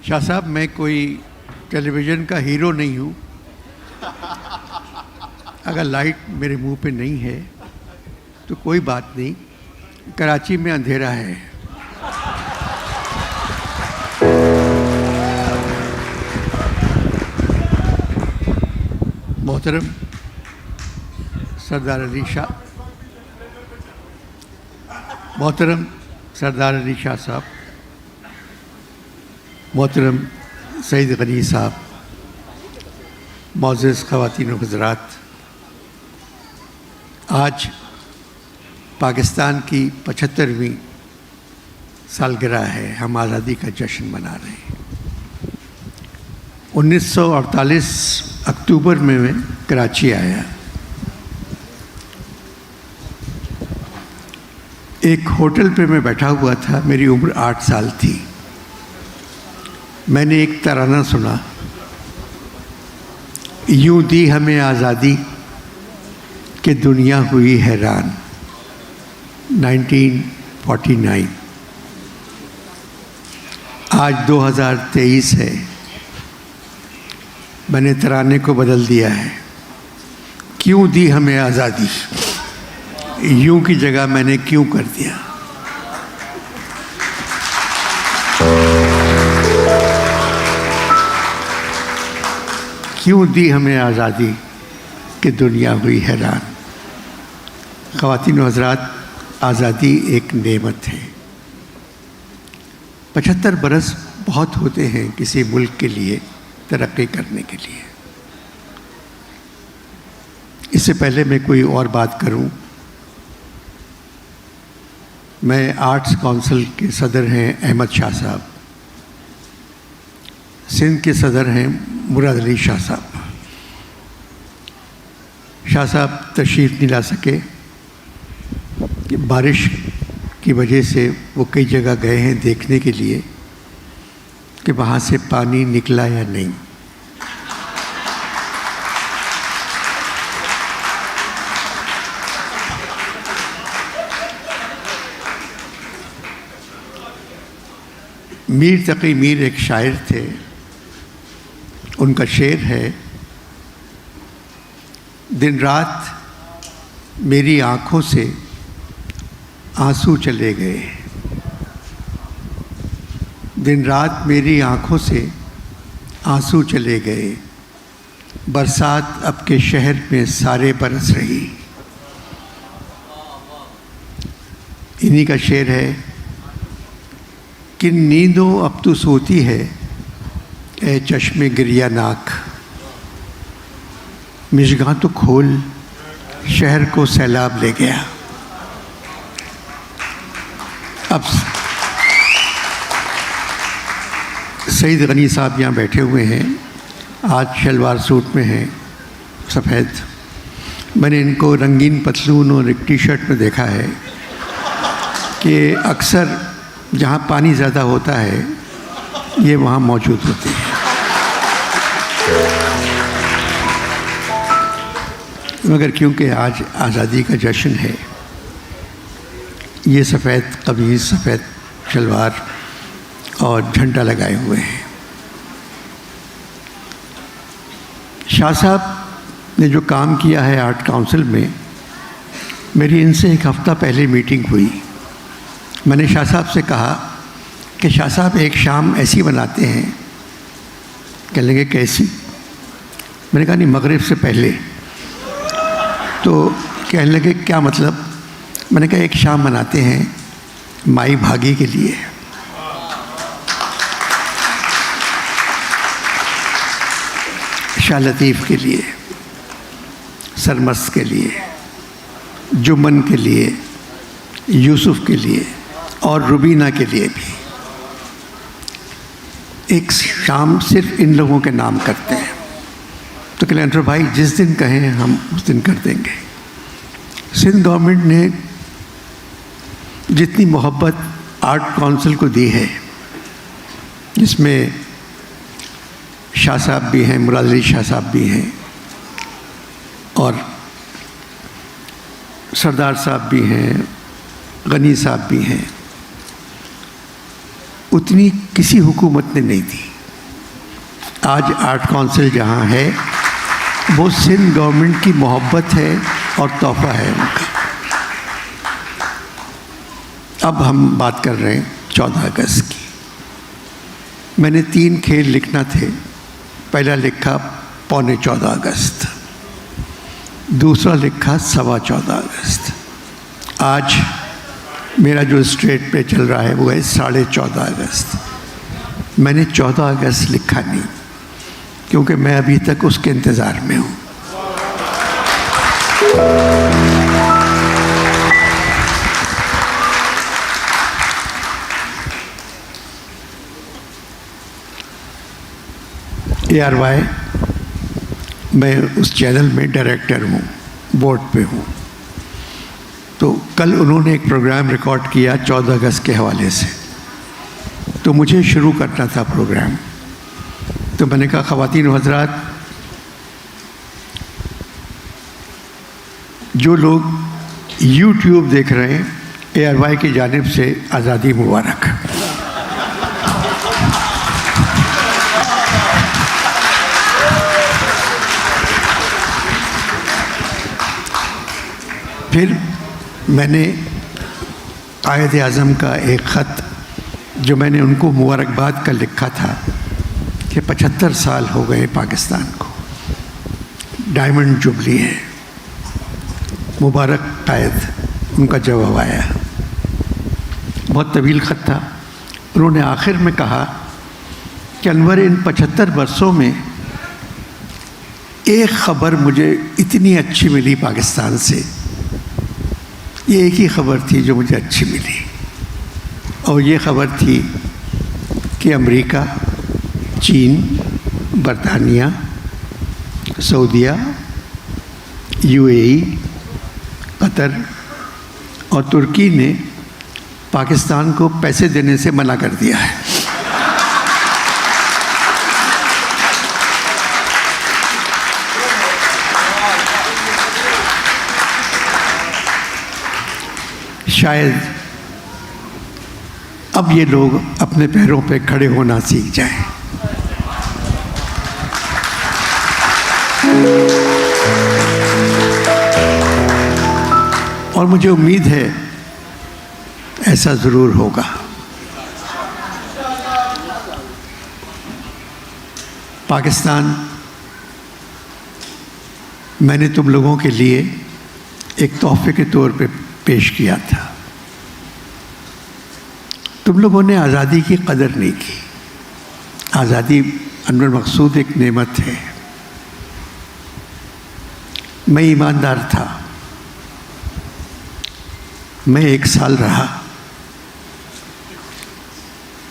शाह साहब, मैं कोई टेलीविज़न का हीरो नहीं हूँ। अगर लाइट मेरे मुंह पे नहीं है तो कोई बात नहीं, कराची में अंधेरा है। मोहतरम सरदार अली शाह, मोहतरम सरदार अली शाह साहब, मोहतरम सईद गनी साहब, मोअज़्ज़ज़ ख़वातीन व हज़रात, आज पाकिस्तान की 75वीं सालगिरह है। हम आज़ादी का जश्न मना रहे हैं। 1948 अक्टूबर में मैं कराची आया। एक होटल पे मैं बैठा हुआ था, मेरी उम्र 8 साल थी। मैंने एक तराना सुना, यूं दी हमें आज़ादी कि दुनिया हुई हैरान। 1949। आज 2023 है। मैंने तराने को बदल दिया है। क्यों दी हमें आज़ादी, यूं की जगह मैंने क्यों कर दिया। क्यों दी हमें आज़ादी कि दुनिया हुई हैरान। ख़वातीन व हज़रात, आज़ादी एक नेमत है। 75 बरस बहुत होते हैं किसी मुल्क के लिए तरक्की करने के लिए। इससे पहले मैं कोई और बात करूं, मैं आर्ट्स काउंसिल के सदर हैं अहमद शाह साहब, सिंध के सदर हैं मुराद अली शाह साहब। शाह साहब तशरीफ़ नहीं ला सके कि बारिश की वजह से वो कई जगह गए हैं देखने के लिए कि वहाँ से पानी निकला या नहीं। मीर तकी मीर एक शायर थे। उनका शेर है, दिन रात मेरी आँखों से आंसू चले गए। दिन रात मेरी आँखों से आंसू चले गए। बरसात अब के शहर में सारे बरस रही। इन्हीं का शेर है, किन नींदों अब तू सोती है ए चश्मे गिरिया नाक। मिशगां तो खोल, शहर को सैलाब ले गया। अब सईद गनी साहब यहाँ बैठे हुए हैं, आज शलवार सूट में हैं सफ़ेद। मैंने इनको रंगीन पतलून और एक टी शर्ट में देखा है कि अक्सर जहाँ पानी ज़्यादा होता है ये वहाँ मौजूद होते हैं। मगर क्योंकि आज आज़ादी का जश्न है, ये सफ़ेद कमीज़, सफ़ेद शलवार और झंडा लगाए हुए हैं। शाह साहब ने जो काम किया है आर्ट काउंसिल में, मेरी इनसे एक हफ़्ता पहले मीटिंग हुई। मैंने शाह साहब से कहा कि शाह साहब एक शाम ऐसी बनाते हैं। कहने लगे कैसी? मैंने कहा नहीं, मगरिब से पहले। तो कहने लगे क्या मतलब? मैंने कहा एक शाम मनाते हैं माई भागी के लिए। शाह लतीफ़ के लिए, सरमस्त के लिए, जुम्मन के लिए, यूसुफ के लिए और रुबीना के लिए भी एक शाम सिर्फ इन लोगों के नाम करते हैं। तो कलेक्टर भाई जिस दिन कहें हम उस दिन कर देंगे। सिंध गवर्नमेंट ने जितनी मोहब्बत आर्ट काउंसिल को दी है, जिसमें शाह साहब भी हैं, मुराद अली शाह साहब भी हैं और सरदार साहब भी हैं, गनी साहब भी हैं, उतनी किसी हुकूमत ने नहीं दी। आज आर्ट काउंसिल जहाँ है वो सिंध गवर्नमेंट की मोहब्बत है और तोहफा है उनका। अब हम बात कर रहे हैं 14 अगस्त की। मैंने 3 खेल लिखना थे। पहला लिखा पौने 14 अगस्त, दूसरा लिखा 14.25 अगस्त। आज मेरा जो स्ट्रेट पे चल रहा है वो है 14.5 अगस्त। मैंने 14 अगस्त लिखा नहीं क्योंकि मैं अभी तक उसके इंतज़ार में हूँ। ARY, मैं उस चैनल में डायरेक्टर हूँ, बोर्ड पे हूँ। तो कल उन्होंने एक प्रोग्राम रिकॉर्ड किया 14 अगस्त के हवाले से, तो मुझे शुरू करना था प्रोग्राम। तो मैंने कहा ख़वातीन व हज़रात, जो लोग YouTube देख रहे हैं, ARY की जानिब से आज़ादी मुबारक। फिर मैंने कायद आज़म का एक ख़त जो मैंने उनको मुबारकबाद का लिखा था कि 75 साल हो गए पाकिस्तान को, डायमंड जुबली है, मुबारक कायद, उनका जवाब आया। बहुत तवील ख़त था। उन्होंने आखिर में कहा कि अनवर, इन 75 वर्षों में एक ख़बर मुझे इतनी अच्छी मिली पाकिस्तान से, ये एक ही ख़बर थी जो मुझे अच्छी मिली, और ये ख़बर थी कि अमेरिका, चीन, बरतानिया, सऊदीया, UAE, कतर और तुर्की ने पाकिस्तान को पैसे देने से मना कर दिया है। शायद अब ये लोग अपने पैरों पे खड़े होना सीख जाएं। और मुझे उम्मीद है ऐसा ज़रूर होगा। पाकिस्तान मैंने तुम लोगों के लिए एक तोहफे के तौर पे पेश किया था। तुम लोगों ने आज़ादी की कदर नहीं की। आज़ादी अनवर मकसूद एक नेमत है। मैं ईमानदार था। मैं 1 साल रहा,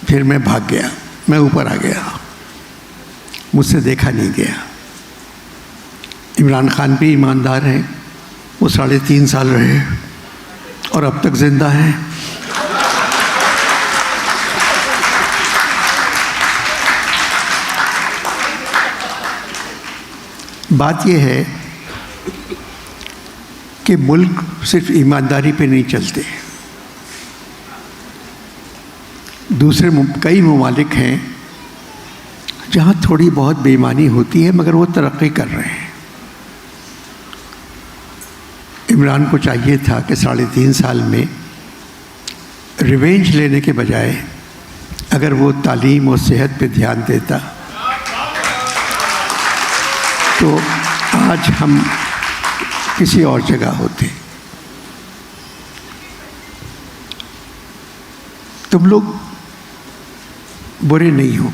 फिर मैं भाग गया, मैं ऊपर आ गया, मुझसे देखा नहीं गया। इमरान खान भी ईमानदार हैं, वो 3.5 साल रहे और अब तक ज़िंदा हैं। बात यह है कि मुल्क सिर्फ ईमानदारी पे नहीं चलते। दूसरे कई ममालिक हैं जहाँ थोड़ी बहुत बेईमानी होती है मगर वो तरक्की कर रहे हैं। इमरान को चाहिए था कि 3.5 साल में रिवेंज लेने के बजाय अगर वो तालीम और सेहत पे ध्यान देता तो आज हम किसी और जगह होते। तुम लोग बुरे नहीं हो।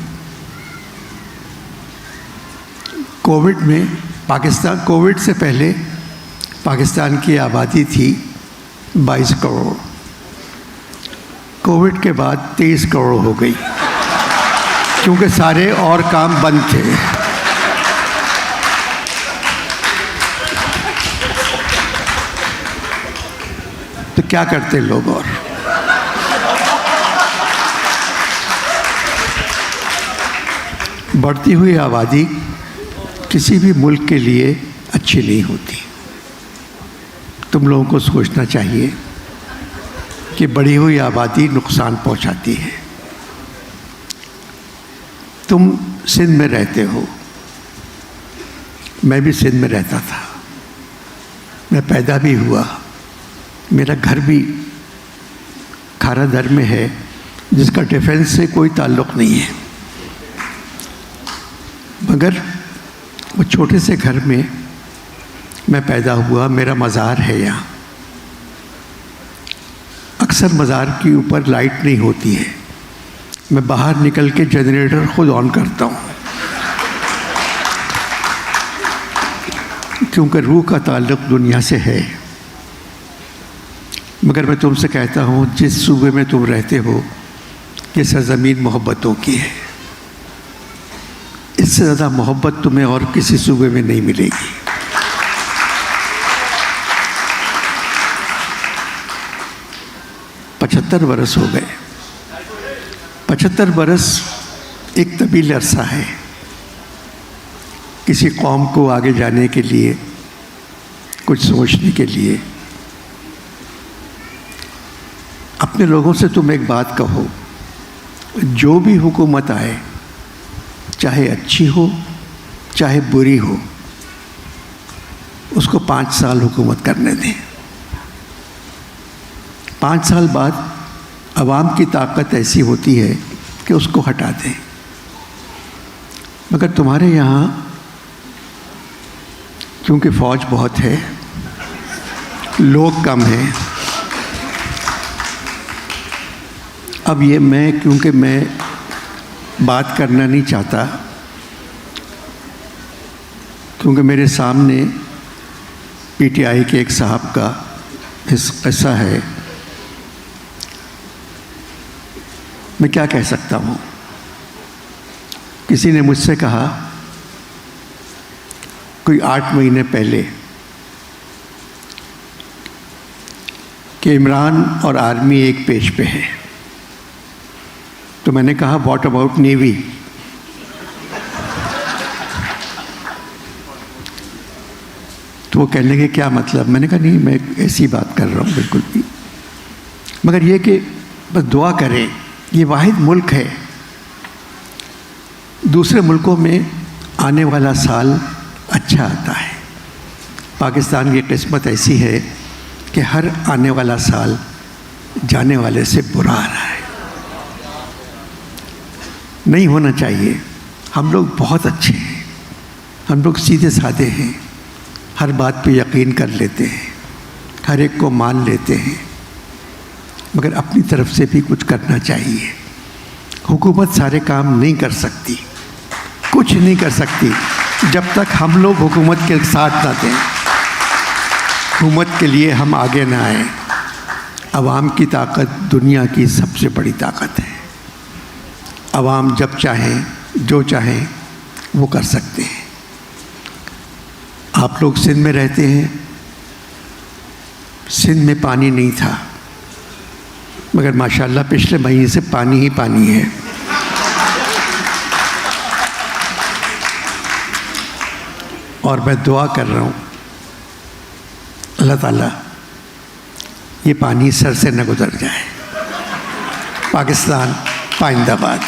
कोविड में कोविड से पहले पाकिस्तान की आबादी थी 22 करोड़। कोविड के बाद 23 करोड़ हो गई क्योंकि सारे और काम बंद थे। तो क्या करते लोग? और बढ़ती हुई आबादी किसी भी मुल्क के लिए अच्छी नहीं होती। तुम लोगों को सोचना चाहिए कि बढ़ी हुई आबादी नुकसान पहुंचाती है। तुम सिंध में रहते हो, मैं भी सिंध में रहता था, मैं पैदा भी हुआ, मेरा घर भी खारा दर में है, जिसका डिफेंस से कोई ताल्लुक़ नहीं है। मगर वो छोटे से घर में मैं पैदा हुआ, मेरा मज़ार है यहाँ। अक्सर मज़ार के ऊपर लाइट नहीं होती है, मैं बाहर निकल के जनरेटर खुद ऑन करता हूँ, क्योंकि रूह का ताल्लुक़ दुनिया से है। मगर मैं तुमसे कहता हूँ, जिस सूबे में तुम रहते हो ये सरज़मीन मोहब्बतों की है, इससे ज़्यादा मोहब्बत तुम्हें और किसी सूबे में नहीं मिलेगी। पचहत्तर बरस हो गए। 75 बरस एक तवील अरसा है किसी कौम को आगे जाने के लिए, कुछ सोचने के लिए। अपने लोगों से तुम एक बात कहो, जो भी हुकूमत आए, चाहे अच्छी हो चाहे बुरी हो, उसको 5 साल हुकूमत करने दें। 5 साल बाद अवाम की ताकत ऐसी होती है कि उसको हटा दें। मगर तुम्हारे यहाँ क्योंकि फ़ौज बहुत है, लोग कम हैं, अब ये क्योंकि मैं बात करना नहीं चाहता, क्योंकि मेरे सामने पीटीआई के एक साहब का किस्सा है, मैं क्या कह सकता हूँ। किसी ने मुझसे कहा कोई 8 महीने पहले कि इमरान और आर्मी एक पेज पे है, तो मैंने कहा व्हाट अबाउट नेवी। तो वो कहने लगे क्या मतलब। मैंने कहा नहीं, मैं ऐसी बात कर रहा हूँ बिल्कुल भी, मगर ये कि बस दुआ करें, ये वाहिद मुल्क है, दूसरे मुल्कों में आने वाला साल अच्छा आता है। पाकिस्तान की किस्मत ऐसी है कि हर आने वाला साल जाने वाले से बुरा आ रहा है। नहीं होना चाहिए। हम लोग बहुत अच्छे हैं, हम लोग सीधे साधे हैं, हर बात पे यकीन कर लेते हैं, हर एक को मान लेते हैं, मगर अपनी तरफ से भी कुछ करना चाहिए। हुकूमत सारे काम नहीं कर सकती, कुछ नहीं कर सकती जब तक हम लोग हुकूमत के साथ ना दें, हुकूमत के लिए हम आगे ना आए। अवाम की ताकत दुनिया की सबसे बड़ी ताकत है। अवाम जब चाहें जो चाहें वो कर सकते हैं। आप लोग सिंध में रहते हैं, सिंध में पानी नहीं था, मगर माशाल्लाह पिछले महीने से पानी ही पानी है। और मैं दुआ कर रहा हूँ अल्लाह ताला ये पानी सर से न गुजर जाए। पाकिस्तान पाइंदाबाद।